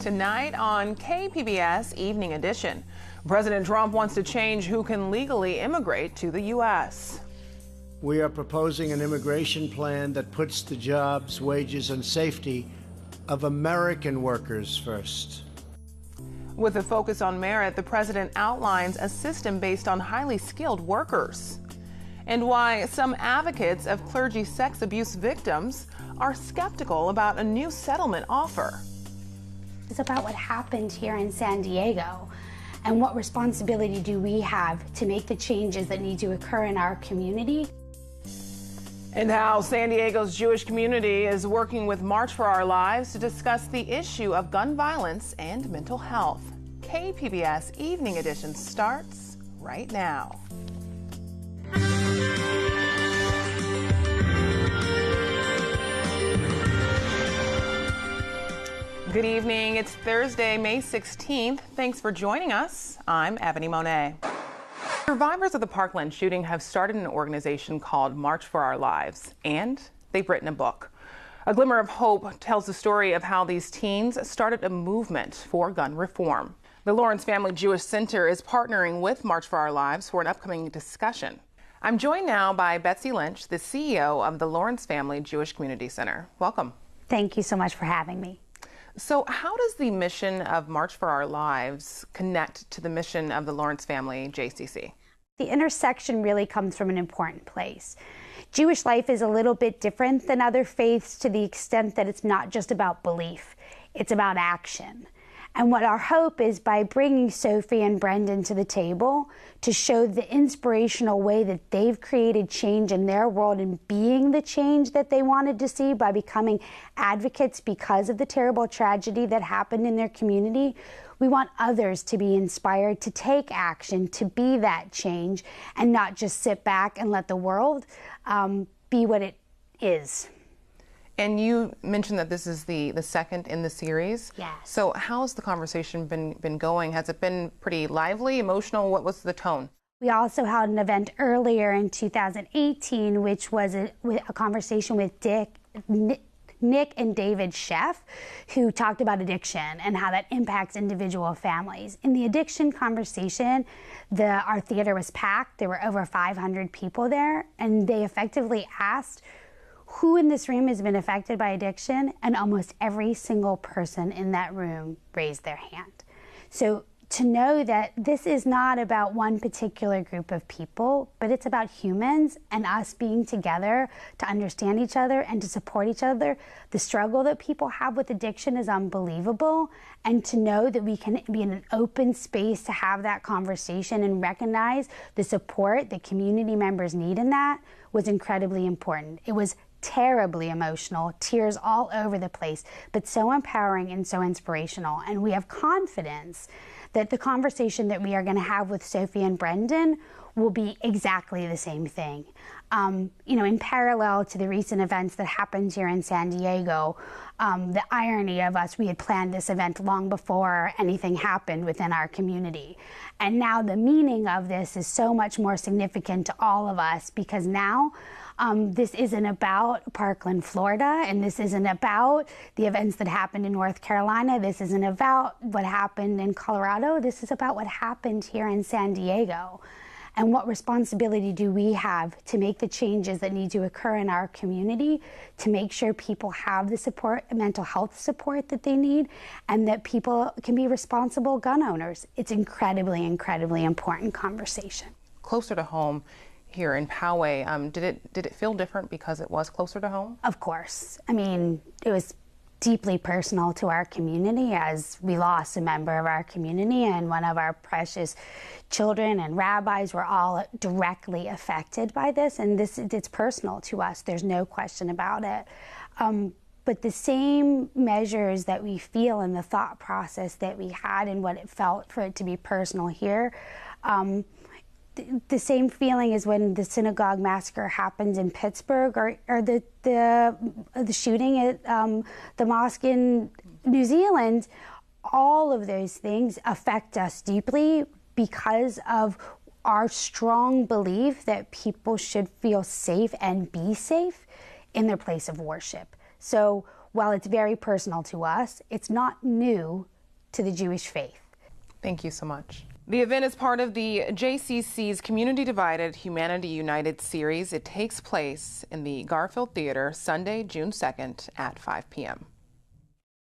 Tonight on KPBS Evening Edition, President Trump wants to change who can legally immigrate to the U.S. We are proposing an immigration plan that puts the jobs, wages, and safety of American workers first. With a focus on merit, the president outlines a system based on highly skilled workers. And why some advocates of clergy sex abuse victims are skeptical about a new settlement offer. It's about what happened here in San Diego and what responsibility do we have to make the changes that need to occur in our community. And how San Diego's Jewish community is working with March for Our Lives to discuss the issue of gun violence and mental health. KPBS Evening Edition starts right now. Good evening. It's Thursday, May 16th. Thanks for joining us. I'm Ebony Monet. Survivors of the Parkland shooting have started an organization called March for Our Lives, and they've written a book. A Glimmer of Hope tells the story of how these teens started a movement for gun reform. The Lawrence Family Jewish Center is partnering with March for Our Lives for an upcoming discussion. I'm joined now by Betzy Lynch, the CEO of the Lawrence Family Jewish Community Center. Welcome. Thank you so much for having me. So how does the mission of March for Our Lives connect to the mission of the Lawrence Family JCC? The intersection really comes from an important place. Jewish life is a little bit different than other faiths to the extent that it's not just about belief, it's about action. And what our hope is, by bringing Sofie and Brendan to the table to show the inspirational way that they've created change in their world and being the change that they wanted to see by becoming advocates because of the terrible tragedy that happened in their community, we want others to be inspired to take action, to be that change, and not just sit back and let the world be what it is. And you mentioned that this is the second in the series. Yes. So how's the conversation been going? Has it been pretty lively, emotional? What was the tone? We also held an event earlier in 2018, which was a conversation with Nick and David Sheff, who talked about addiction and how that impacts individual families. In the addiction conversation, our theater was packed. There were over 500 people there, and they effectively asked, who in this room has been affected by addiction? And almost every single person in that room raised their hand. So to know that this is not about one particular group of people, but it's about humans and us being together to understand each other and to support each other. The struggle that people have with addiction is unbelievable. And to know that we can be in an open space to have that conversation and recognize the support that community members need in that was incredibly important. It was terribly emotional, tears all over the place, but so empowering and so inspirational. And we have confidence that the conversation that we are going to have with Sofie and Brendan will be exactly the same thing. In parallel to the recent events that happened here in San Diego, the irony of we had planned this event long before anything happened within our community. And now the meaning of this is so much more significant to all of us, because now this isn't about Parkland, Florida, and this isn't about the events that happened in North Carolina. This isn't about what happened in Colorado. This is about what happened here in San Diego. And what responsibility do we have to make the changes that need to occur in our community to make sure people have the support, mental health support that they need, and that people can be responsible gun owners? It's incredibly, incredibly important conversation. Closer to home here in Poway, did it feel different because it was closer to home? Of course. I mean, it was deeply personal to our community, as we lost a member of our community, and one of our precious children and rabbis were all directly affected by this, and it's personal to us. There's no question about it. But the same measures that we feel in the thought process that we had and what it felt for it to be personal here, the same feeling as when the synagogue massacre happened in Pittsburgh, or the shooting at the mosque in New Zealand. All of those things affect us deeply because of our strong belief that people should feel safe and be safe in their place of worship. So while it's very personal to us, it's not new to the Jewish faith. Thank you so much. The event is part of the JCC's Community Divided, Humanity United series. It takes place in the Garfield Theater Sunday, June 2nd at 5 p.m.